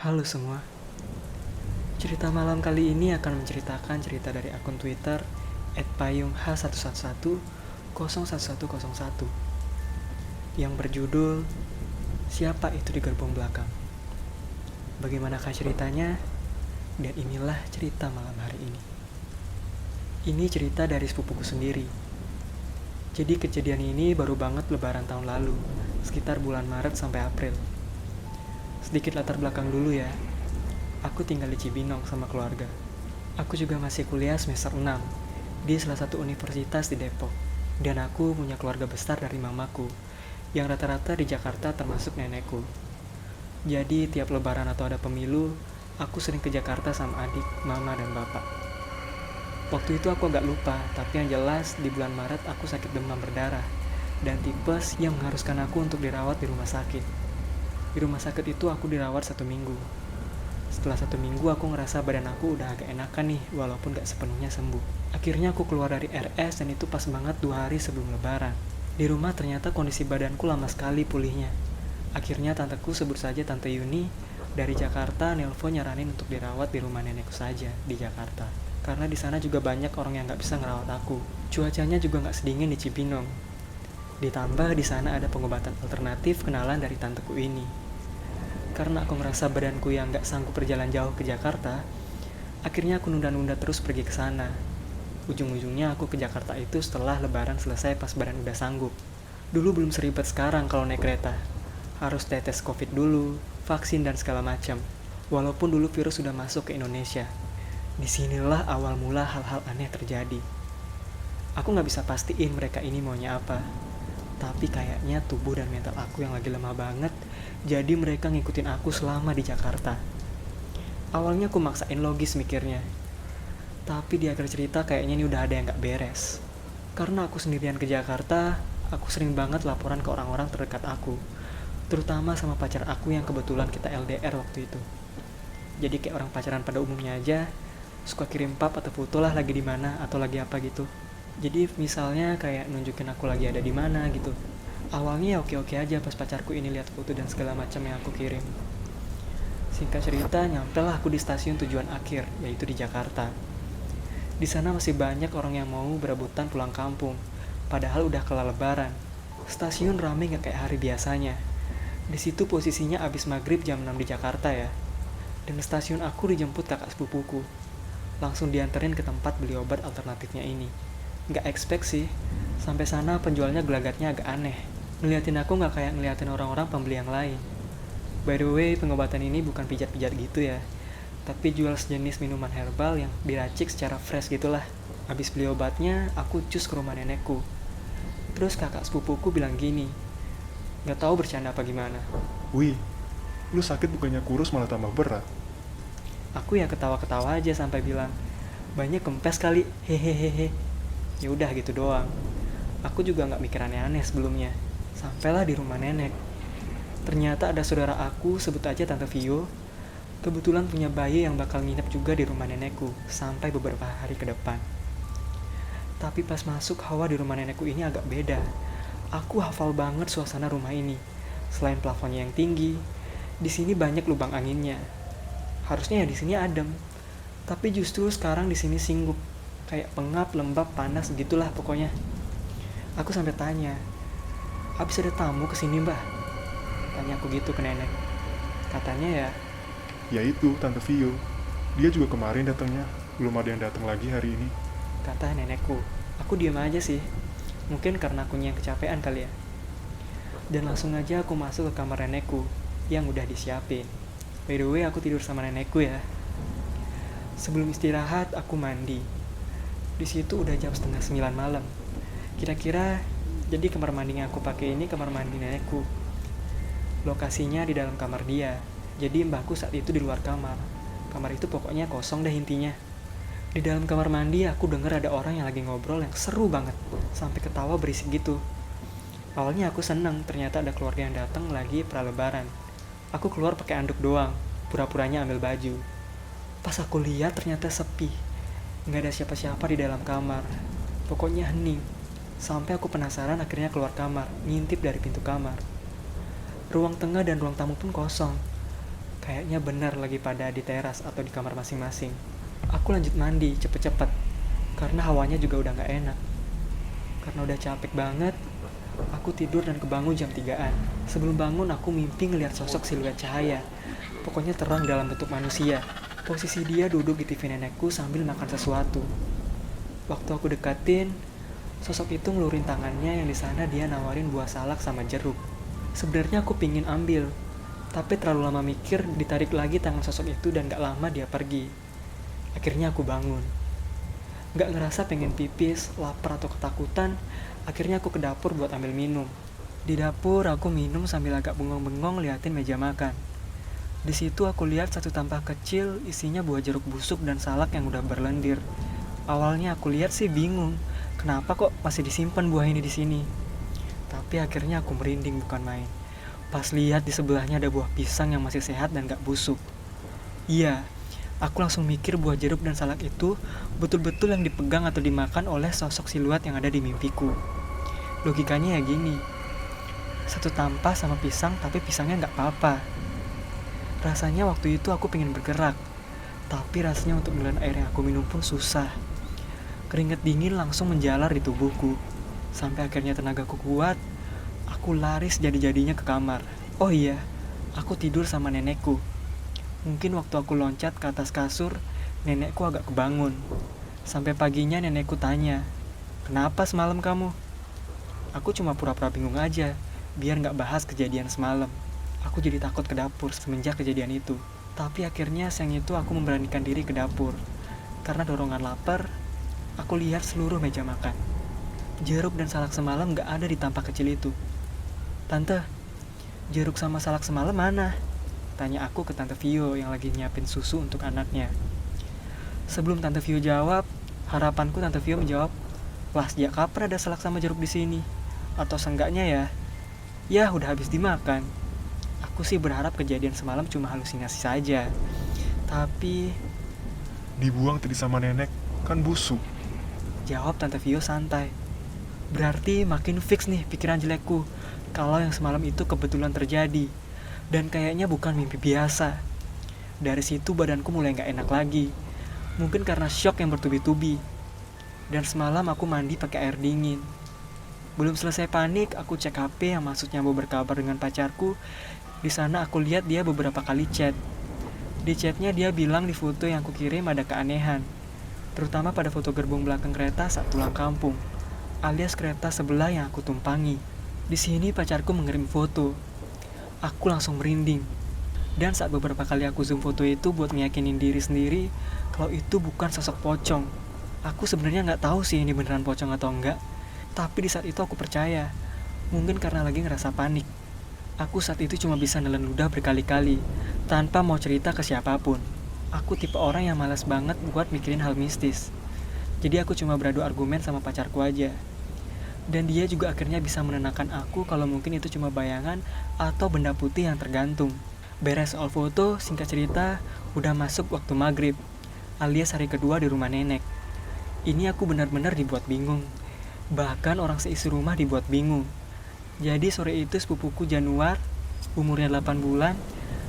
Halo semua, cerita malam kali ini akan menceritakan cerita dari akun Twitter @payung_h11101101 yang berjudul Siapa Itu di Gerbong Belakang. Bagaimanakah ceritanya? Dan inilah cerita malam hari ini. Ini cerita dari sepupuku sendiri. Jadi kejadian ini baru banget lebaran tahun lalu, sekitar bulan Maret sampai April. Sedikit latar belakang dulu ya. Aku tinggal di Cibinong sama keluarga. Aku juga masih kuliah semester 6 di salah satu universitas di Depok. Dan aku punya keluarga besar dari mamaku, yang rata-rata di Jakarta termasuk nenekku. Jadi tiap lebaran atau ada pemilu, aku sering ke Jakarta sama adik, mama, dan bapak. Waktu itu aku agak lupa, tapi yang jelas di bulan Maret aku sakit demam berdarah dan tipes yang mengharuskan aku untuk dirawat di rumah sakit. Di rumah sakit itu aku dirawat 1 minggu. Setelah 1 minggu aku ngerasa badan aku udah agak enakan nih, walaupun gak sepenuhnya sembuh. Akhirnya aku keluar dari RS dan itu pas banget 2 hari sebelum lebaran. Di rumah ternyata kondisi badanku lama sekali pulihnya. Akhirnya tanteku, sebut saja Tante Yuni, dari Jakarta nelpon nyaranin untuk dirawat di rumah nenekku saja di Jakarta. Karena di sana juga banyak orang yang gak bisa ngerawat aku. Cuacanya juga gak sedingin di Cibinong. Ditambah di sana ada pengobatan alternatif kenalan dari tanteku ini. Karena aku ngerasa badanku yang gak sanggup berjalan jauh ke Jakarta, akhirnya aku nunda-nunda terus pergi ke sana. Ujung-ujungnya aku ke Jakarta itu setelah lebaran selesai pas badan udah sanggup. Dulu belum seribet sekarang kalau naik kereta. Harus tes COVID dulu, vaksin dan segala macam. Walaupun dulu virus sudah masuk ke Indonesia. Disinilah awal mula hal-hal aneh terjadi. Aku gak bisa pastiin mereka ini maunya apa. Tapi kayaknya tubuh dan mental aku yang lagi lemah banget, jadi mereka ngikutin aku selama di Jakarta. Awalnya aku maksain logis mikirnya, tapi di akhir cerita kayaknya ini udah ada yang gak beres. Karena aku sendirian ke Jakarta, aku sering banget laporan ke orang-orang terdekat aku, terutama sama pacar aku yang kebetulan kita LDR waktu itu. Jadi kayak orang pacaran pada umumnya aja, suka kirim pap atau foto lah lagi di mana atau lagi apa gitu. Jadi misalnya kayak nunjukin aku lagi ada di mana gitu. Awalnya oke-oke aja pas pacarku ini lihat foto dan segala macam yang aku kirim. Singkat cerita, nyampelah aku di stasiun tujuan akhir, yaitu di Jakarta. Di sana masih banyak orang yang mau berebutan pulang kampung, padahal udah kelar lebaran. Stasiun rame gak kayak hari biasanya. Di situ posisinya abis maghrib jam 6 di Jakarta ya. Dan stasiun aku dijemput kakak sepupuku. Langsung dianterin ke tempat beli obat alternatifnya ini. Gak expect sih, sampai sana penjualnya gelagatnya agak aneh. Ngeliatin aku gak kayak ngeliatin orang-orang pembeli yang lain. By the way, pengobatan ini bukan pijat-pijat gitu ya, tapi jual sejenis minuman herbal yang diracik secara fresh gitulah. Abis beli obatnya, aku cus ke rumah nenekku. Terus kakak sepupuku bilang gini, gak tahu bercanda apa gimana. Wih, lu sakit bukannya kurus malah tambah berat. Aku ya ketawa-ketawa aja sampai bilang, banyak kempes kali, hehehehe. Ya udah gitu doang. Aku juga nggak mikir aneh-aneh sebelumnya. Sampailah di rumah nenek. Ternyata ada saudara aku, sebut aja Tante Vio, kebetulan punya bayi yang bakal nginep juga di rumah nenekku sampai beberapa hari ke depan. Tapi pas masuk, hawa di rumah nenekku ini agak beda. Aku hafal banget suasana rumah ini. Selain plafonnya yang tinggi, di sini banyak lubang anginnya. Harusnya ya di sini adem, tapi justru sekarang di sini singgup, kayak pengap, lembab, panas gitulah pokoknya. Aku sampai tanya, habis ada tamu kesini mbah? Tanya aku gitu ke nenek. Katanya ya, Yaitu Tante Vio. Dia juga kemarin datangnya. Belum ada yang datang lagi hari ini. kata nenekku. Aku diam aja sih, mungkin karena akunya yang kecapean kali ya. Dan langsung aja aku masuk ke kamar nenekku yang udah disiapin. By the way, aku tidur sama nenekku ya. Sebelum istirahat, aku mandi. Di situ udah jam setengah 9 malam. Kira-kira, jadi kamar mandi yang aku pakai ini kamar mandi nenekku. Lokasinya di dalam kamar dia. Jadi mbahku saat itu di luar kamar. Kamar itu pokoknya kosong deh intinya. Di dalam kamar mandi aku denger ada orang yang lagi ngobrol yang seru banget, sampai ketawa berisik gitu. Awalnya aku seneng, ternyata ada keluarga yang datang lagi pralebaran. Aku keluar pakai anduk doang, pura-puranya ambil baju. Pas aku lihat ternyata sepi. Nggak ada siapa-siapa di dalam kamar. Pokoknya hening. Sampai aku penasaran akhirnya keluar kamar, ngintip dari pintu kamar. Ruang tengah dan ruang tamu pun kosong. Kayaknya benar lagi pada di teras atau di kamar masing-masing. Aku lanjut mandi cepet-cepet, karena hawanya juga udah gak enak. Karena udah capek banget, aku tidur dan kebangun jam 3-an. Sebelum bangun aku mimpi ngeliat sosok siluet cahaya. Pokoknya terang dalam bentuk manusia. Posisi dia duduk di TV nenekku sambil makan sesuatu. Waktu aku dekatin, sosok itu ngelurin tangannya yang di sana dia nawarin buah salak sama jeruk. Sebenarnya aku pingin ambil, tapi terlalu lama mikir, ditarik lagi tangan sosok itu dan gak lama dia pergi. Akhirnya aku bangun. Gak ngerasa pengen pipis, lapar atau ketakutan, akhirnya aku ke dapur buat ambil minum. Di dapur aku minum sambil agak bengong-bengong liatin meja makan. Di situ aku lihat satu tampah kecil isinya buah jeruk busuk dan salak yang udah berlendir. Awalnya aku lihat sih bingung, kenapa kok masih disimpan buah ini di sini. Tapi akhirnya aku merinding bukan main. Pas lihat di sebelahnya ada buah pisang yang masih sehat dan gak busuk. Iya, aku langsung mikir buah jeruk dan salak itu betul-betul yang dipegang atau dimakan oleh sosok siluet yang ada di mimpiku. Logikanya ya gini, satu tampah sama pisang tapi pisangnya gak apa-apa. Rasanya waktu itu aku pengen bergerak, tapi rasanya untuk menelan air yang aku minum pun susah. Keringat dingin langsung menjalar di tubuhku. Sampai akhirnya tenagaku kuat, aku lari sejadi-jadinya ke kamar. Oh iya, aku tidur sama nenekku. Mungkin waktu aku loncat ke atas kasur, nenekku agak kebangun. Sampai paginya nenekku tanya, "Kenapa semalam kamu?" Aku cuma pura-pura bingung aja, biar gak bahas kejadian semalam. Aku jadi takut ke dapur semenjak kejadian itu. Tapi akhirnya siang itu aku memberanikan diri ke dapur. Karena dorongan lapar, aku lihat seluruh meja makan. Jeruk dan salak semalam gak ada di tampah kecil itu. "Tante, jeruk sama salak semalam mana?" tanya aku ke Tante Vio yang lagi nyiapin susu untuk anaknya. Sebelum Tante Vio jawab, harapanku Tante Vio menjawab, "Lah, sejak kapan ada salak sama jeruk di sini? Atau seenggaknya ya udah habis dimakan." Aku sih berharap kejadian semalam cuma halusinasi saja. Tapi Dibuang tadi sama nenek, kan busuk. jawab Tante Vio santai. Berarti makin fix nih pikiran jelekku kalau yang semalam itu kebetulan terjadi. Dan kayaknya bukan mimpi biasa. Dari situ badanku mulai gak enak lagi. Mungkin karena shock yang bertubi-tubi. Dan semalam aku mandi pakai air dingin. Belum selesai panik, aku cek HP yang maksudnya mau berkabar dengan pacarku. Di sana aku lihat dia beberapa kali chat. Di chatnya dia bilang di foto yang aku kirim ada keanehan. Terutama pada foto gerbong belakang kereta saat pulang kampung, alias kereta sebelah yang aku tumpangi. Di sini pacarku mengirim foto. Aku langsung merinding. Dan saat beberapa kali aku zoom foto itu buat ngeyakinin diri sendiri kalau itu bukan sosok pocong. Aku sebenarnya nggak tahu sih ini beneran pocong atau enggak. Tapi di saat itu aku percaya. Mungkin karena lagi ngerasa panik. Aku saat itu cuma bisa nelen ludah berkali-kali tanpa mau cerita ke siapapun. Aku tipe orang yang malas banget buat mikirin hal mistis. Jadi aku cuma beradu argumen sama pacarku aja. Dan dia juga akhirnya bisa menenangkan aku kalau mungkin itu cuma bayangan atau benda putih yang tergantung. Beres soal foto, singkat cerita, udah masuk waktu maghrib, alias hari kedua di rumah nenek. Ini aku benar-benar dibuat bingung. Bahkan orang seisi rumah dibuat bingung. Jadi sore itu sepupuku Januar, umurnya 8 bulan,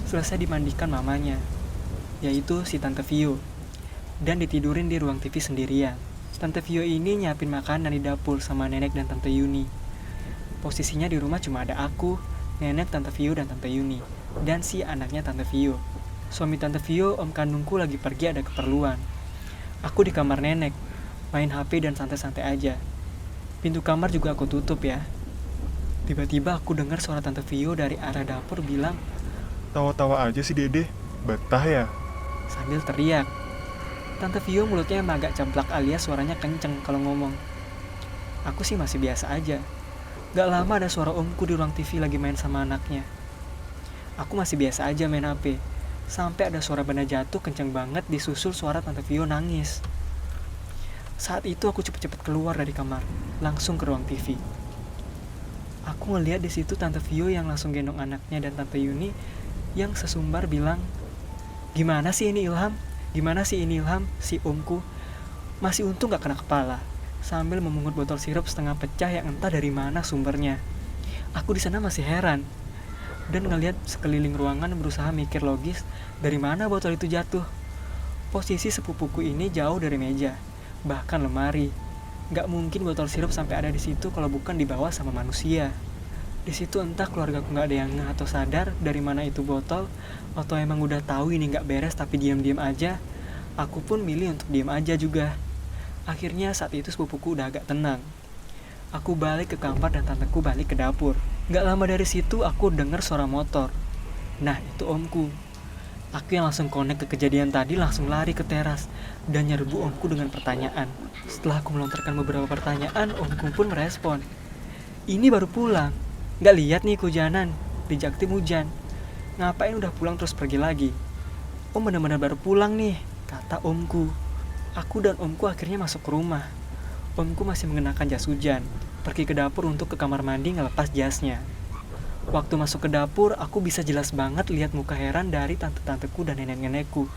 selesai dimandikan mamanya, yaitu si Tante Vio, dan ditidurin di ruang TV sendirian. Tante Vio ini nyiapin makanan di dapur sama nenek dan Tante Yuni. Posisinya di rumah cuma ada aku, nenek, Tante Vio, dan Tante Yuni, dan si anaknya Tante Vio. Suami Tante Vio, om kandungku, lagi pergi ada keperluan. Aku di kamar nenek, main HP dan santai-santai aja. Pintu kamar juga aku tutup ya. Tiba-tiba aku dengar suara Tante Vio dari arah dapur bilang, Tawa-tawa aja si Dede, betah ya? sambil teriak. Tante Vio mulutnya emang agak ceplak alias suaranya kenceng kalau ngomong. Aku sih masih biasa aja. Gak lama ada suara omku di ruang TV lagi main sama anaknya. Aku masih biasa aja main HP. Sampai ada suara benda jatuh kenceng banget disusul suara Tante Vio nangis. Saat itu aku cepet-cepet keluar dari kamar, langsung ke ruang TV. Aku ngeliat di situ Tante Vio yang langsung gendong anaknya dan Tante Yuni yang sesumbar bilang, "Gimana sih ini Ilham? Gimana sih ini Ilham?" Si omku masih untung gak kena kepala, sambil memungut botol sirup setengah pecah yang entah dari mana sumbernya. Aku di sana masih heran. dan ngelihat sekeliling ruangan berusaha mikir logis dari mana botol itu jatuh. Posisi sepupuku ini jauh dari meja, bahkan lemari. Gak mungkin botol sirup sampai ada di situ kalau bukan dibawa sama manusia. Di situ entah keluargaku gak ada yang ngeh atau sadar dari mana itu botol, atau emang udah tahu ini gak beres tapi diam-diam aja. Aku pun milih untuk diam aja juga. Akhirnya saat itu sepupuku udah agak tenang. Aku balik ke kamar dan tanteku balik ke dapur. Gak lama dari situ aku dengar suara motor. Nah, itu omku. Aku yang langsung connect ke kejadian tadi langsung lari ke teras dan nyerbu omku dengan pertanyaan. Setelah aku melontarkan beberapa pertanyaan, omku pun merespon. Ini baru pulang. Gak lihat nih kehujanan. Di Jaktim hujan. Ngapain udah pulang terus pergi lagi? Om benar-benar baru pulang nih, kata omku. Aku dan omku akhirnya masuk ke rumah. Omku masih mengenakan jas hujan. Pergi ke dapur untuk ke kamar mandi ngelepas jasnya. Waktu masuk ke dapur, aku bisa jelas banget lihat muka heran dari tante-tanteku dan nenek-nenekku.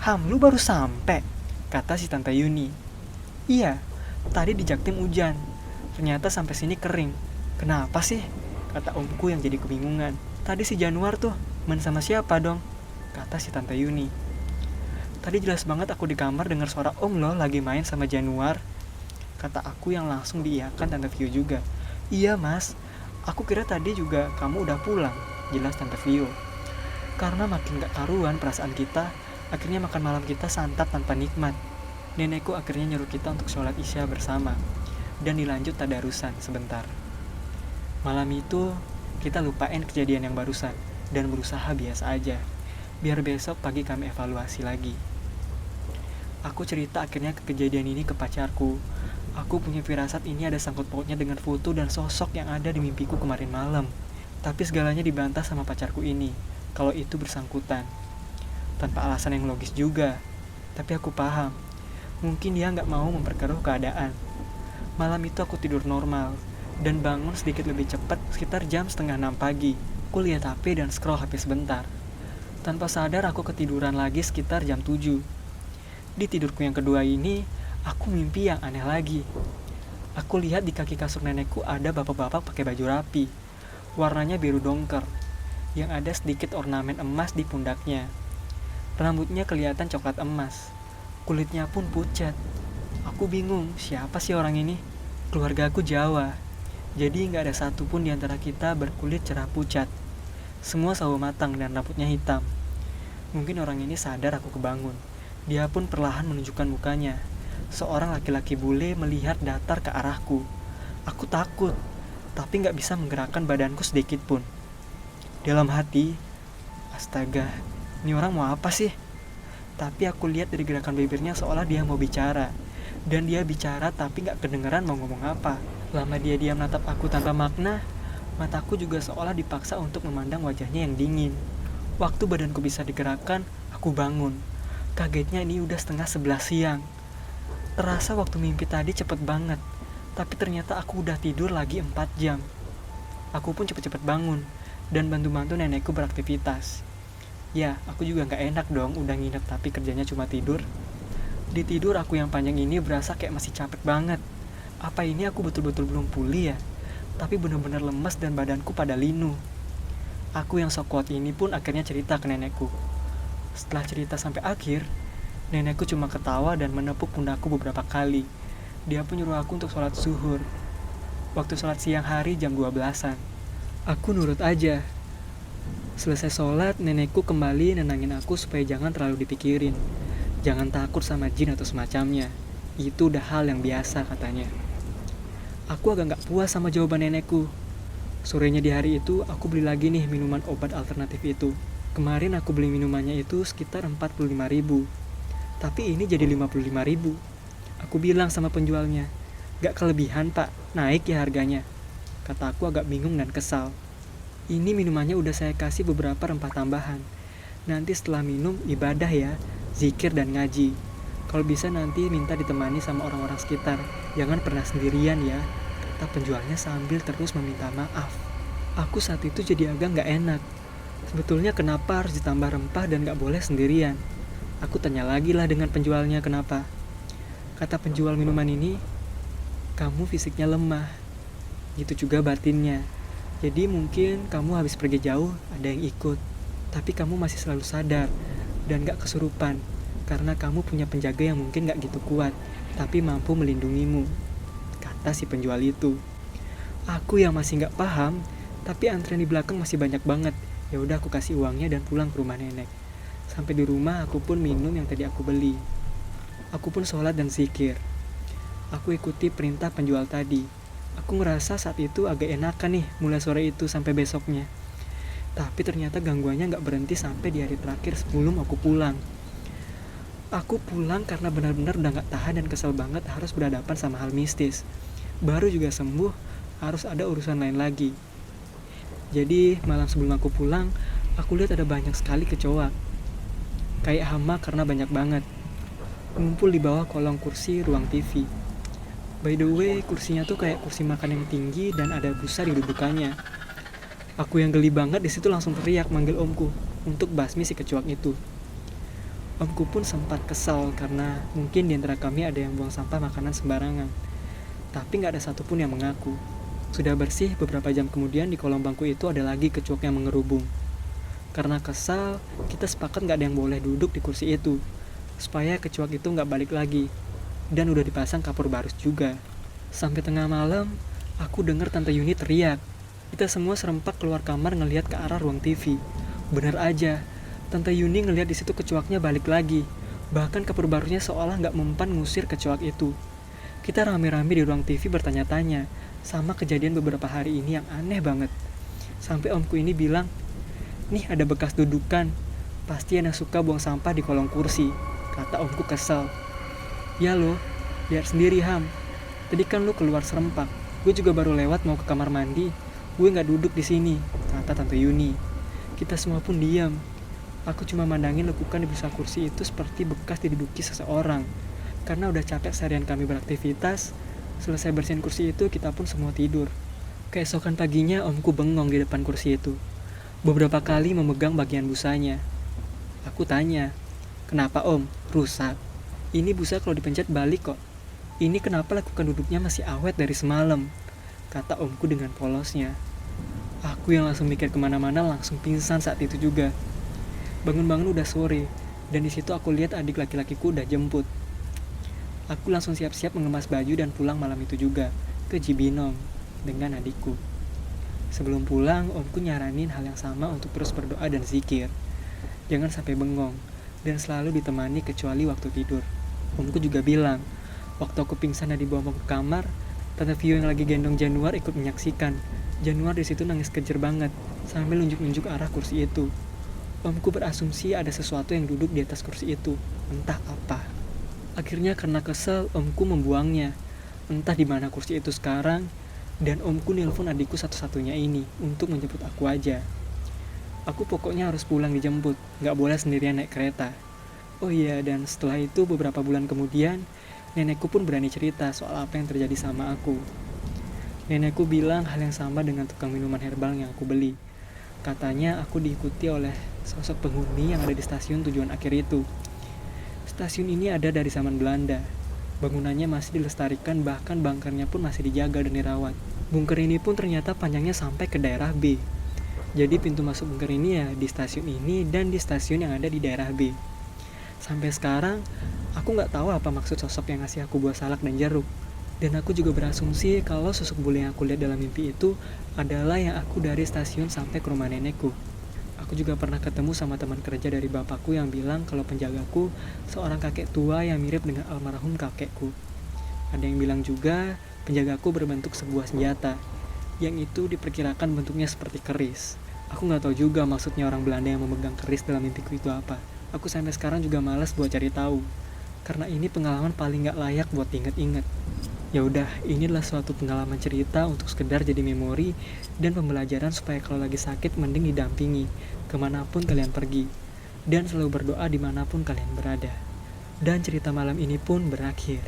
Ham, lu baru sampai, kata si tante Yuni. Iya, tadi di Jaktim hujan. Ternyata sampai sini kering. Kenapa sih? Kata omku yang jadi kebingungan. Tadi si Januar tuh, main sama siapa dong? Kata si tante Yuni. Tadi jelas banget aku di kamar dengar suara om loh lagi main sama Januar. Kata aku yang langsung diiyakan tante Vio juga. Iya mas, aku kira tadi juga kamu udah pulang, jelas tante Vio. Karena makin gak karuan perasaan kita, akhirnya makan malam kita santap tanpa nikmat. Nenekku akhirnya nyuruh kita untuk sholat isya bersama, dan dilanjut tadarusan sebentar. Malam itu, kita lupain kejadian yang barusan, dan berusaha biasa aja, biar besok pagi kami evaluasi lagi. Aku cerita akhirnya ke kejadian ini ke pacarku. Aku punya firasat ini ada sangkut pautnya dengan foto dan sosok yang ada di mimpiku kemarin malam. Tapi segalanya dibantah sama pacarku ini, kalau itu bersangkutan. Tanpa alasan yang logis juga. Tapi aku paham, mungkin dia gak mau memperkeruh keadaan. Malam itu aku tidur normal, dan bangun sedikit lebih cepat sekitar jam 5:30 pagi. Aku lihat HP dan scroll HP sebentar. Tanpa sadar aku ketiduran lagi sekitar jam 7. Di tidurku yang kedua ini, aku mimpi yang aneh lagi. Aku lihat di kaki kasur nenekku ada bapak-bapak pakai baju rapi. Warnanya biru dongker, yang ada sedikit ornamen emas di pundaknya. Rambutnya kelihatan coklat emas. Kulitnya pun pucat. Aku bingung, siapa sih orang ini? Keluarga aku Jawa, jadi gak ada satupun di antara kita berkulit cerah pucat. Semua sawo matang dan rambutnya hitam. Mungkin orang ini sadar aku kebangun. Dia pun perlahan menunjukkan mukanya. Seorang laki-laki bule melihat datar ke arahku. Aku takut, tapi gak bisa menggerakkan badanku sedikit pun. Dalam hati, astaga, ini orang mau apa sih? Tapi aku lihat dari gerakan bibirnya seolah dia mau bicara. Dan dia bicara tapi gak kedengeran mau ngomong apa. Lama dia diam natap aku tanpa makna, mataku juga seolah dipaksa untuk memandang wajahnya yang dingin. Waktu badanku bisa digerakkan, aku bangun. Kagetnya ini udah 10:30 siang. Terasa waktu mimpi tadi cepet banget, tapi ternyata aku udah tidur lagi 4 jam. Aku pun cepet-cepet bangun, dan bantu-bantu nenekku beraktivitas. Ya, aku juga gak enak dong udah nginep tapi kerjanya cuma tidur. Di tidur aku yang panjang ini berasa kayak masih capek banget. Apa ini aku betul-betul belum pulih ya? Tapi benar-benar lemas dan badanku pada linu. Aku yang sok kuat ini pun akhirnya cerita ke nenekku. Setelah cerita sampai akhir, nenekku cuma ketawa dan menepuk pundakku beberapa kali. Dia pun nyuruh aku untuk sholat zuhur. Waktu sholat siang hari jam 12-an. Aku nurut aja. Selesai sholat, nenekku kembali nenangin aku supaya jangan terlalu dipikirin. Jangan takut sama jin atau semacamnya. Itu udah hal yang biasa katanya. Aku agak gak puas sama jawaban nenekku. Sorenya di hari itu, aku beli lagi nih minuman obat alternatif itu. Kemarin aku beli minumannya itu sekitar 45.000. Tapi ini jadi 55.000. Aku bilang sama penjualnya, gak kelebihan pak, naik ya harganya. Kata aku agak bingung dan kesal. Ini minumannya udah saya kasih beberapa rempah tambahan. Nanti setelah minum, ibadah ya, zikir dan ngaji. Kalau bisa nanti minta ditemani sama orang-orang sekitar. Jangan pernah sendirian ya, kata penjualnya sambil terus meminta maaf. Aku saat itu jadi agak gak enak. Sebetulnya kenapa harus ditambah rempah dan gak boleh sendirian? Aku tanya lagi lah dengan penjualnya kenapa. Kata penjual minuman ini, kamu fisiknya lemah. Gitu juga batinnya. Jadi mungkin kamu habis pergi jauh, ada yang ikut. Tapi kamu masih selalu sadar dan gak kesurupan. Karena kamu punya penjaga yang mungkin gak gitu kuat, tapi mampu melindungimu, kata si penjual itu. Aku yang masih gak paham, tapi antrian di belakang masih banyak banget. Ya udah aku kasih uangnya dan pulang ke rumah nenek. Sampai di rumah aku pun minum yang tadi aku beli. Aku pun sholat dan zikir. Aku ikuti perintah penjual tadi. Aku ngerasa saat itu agak enakan nih mulai sore itu sampai besoknya. Tapi ternyata gangguannya gak berhenti sampai di hari terakhir sebelum aku pulang. Aku pulang karena benar-benar udah gak tahan dan kesel banget harus berhadapan sama hal mistis. Baru juga sembuh, harus ada urusan lain lagi. Jadi malam sebelum aku pulang, aku lihat ada banyak sekali kecoa. Kayak hama karena banyak banget. Ngumpul di bawah kolong kursi ruang TV. By the way, kursinya tuh kayak kursi makan yang tinggi dan ada busa di dudukannya. Aku yang geli banget di situ langsung teriak manggil omku untuk basmi si kecoak itu. Omku pun sempat kesal karena mungkin di antara kami ada yang buang sampah makanan sembarangan. Tapi gak ada satupun yang mengaku. Sudah bersih, beberapa jam kemudian di kolong bangku itu ada lagi kecoak yang mengerubung. Karena kesal, kita sepakat gak ada yang boleh duduk di kursi itu, supaya kecoak itu gak balik lagi. Dan udah dipasang kapur barus juga. Sampai tengah malam, aku dengar Tante Yuni teriak. Kita semua serempak keluar kamar ngelihat ke arah ruang TV. Bener aja, Tante Yuni ngelihat di situ kecoaknya balik lagi. Bahkan kapur barusnya seolah gak mempan ngusir kecoak itu. Kita rame-rame di ruang TV bertanya-tanya, sama kejadian beberapa hari ini yang aneh banget. Sampai omku ini bilang, nih ada bekas dudukan, pasti yang suka buang sampah di kolong kursi, kata omku kesel. Ya lo, lihat sendiri Ham. Tadi kan lu keluar serempak. Gue juga baru lewat mau ke kamar mandi. Gue nggak duduk di sini, kata Tante Yuni. Kita semua pun diam. Aku cuma mandangin lekukan di busa kursi itu seperti bekas diduduki seseorang. Karena udah capek seharian kami beraktivitas, selesai bersihin kursi itu kita pun semua tidur. Keesokan paginya omku bengong di depan kursi itu. Beberapa kali memegang bagian busanya. Aku tanya, kenapa om? Rusak? Ini busa kalau dipencet balik kok. Ini kenapa lakukan duduknya masih awet dari semalam? Kata omku dengan polosnya. Aku yang langsung mikir kemana-mana langsung pingsan saat itu juga. Bangun-bangun udah sore, dan di situ aku lihat adik laki-lakiku udah jemput. Aku langsung siap-siap mengemas baju dan pulang malam itu juga ke Cibinong dengan adikku. Sebelum pulang, omku nyaranin hal yang sama untuk terus berdoa dan zikir. Jangan sampai bengong, dan selalu ditemani kecuali waktu tidur. Omku juga bilang, waktu aku pingsan dan dibawa ke kamar, Tante Vio yang lagi gendong Januar ikut menyaksikan. Januar di situ nangis kejer banget, sambil nunjuk-nunjuk arah kursi itu. Omku berasumsi ada sesuatu yang duduk di atas kursi itu, entah apa. Akhirnya karena kesel, omku membuangnya. Entah di mana kursi itu sekarang, dan omku nelpon adikku satu-satunya ini untuk menjemput aku aja. Aku pokoknya harus pulang dijemput, gak boleh sendirian naik kereta. Oh iya, dan setelah itu beberapa bulan kemudian, nenekku pun berani cerita soal apa yang terjadi sama aku. Nenekku bilang hal yang sama dengan tukang minuman herbal yang aku beli. Katanya aku diikuti oleh sosok penghuni yang ada di stasiun tujuan akhir itu. Stasiun ini ada dari zaman Belanda. Bangunannya masih dilestarikan, bahkan bunkernya pun masih dijaga dan dirawat. Bunker ini pun ternyata panjangnya sampai ke daerah B. Jadi pintu masuk bunker ini ya di stasiun ini dan di stasiun yang ada di daerah B. Sampai sekarang, aku gak tahu apa maksud sosok yang ngasih aku buah salak dan jeruk. Dan aku juga berasumsi kalau sosok bule yang aku lihat dalam mimpi itu adalah yang aku dari stasiun sampai ke rumah nenekku. Aku juga pernah ketemu sama teman kerja dari bapakku yang bilang kalau penjagaku seorang kakek tua yang mirip dengan almarhum kakekku. Ada yang bilang juga penjagaku berbentuk sebuah senjata, yang itu diperkirakan bentuknya seperti keris. Aku gak tahu juga maksudnya orang Belanda yang memegang keris dalam mimpiku itu apa. Aku sampai sekarang juga malas buat cari tahu, karena ini pengalaman paling gak layak buat inget-inget. Ya udah, inilah suatu pengalaman cerita untuk sekedar jadi memori dan pembelajaran supaya kalau lagi sakit mending didampingi kemanapun kalian pergi, dan selalu berdoa dimanapun kalian berada. Dan cerita malam ini pun berakhir.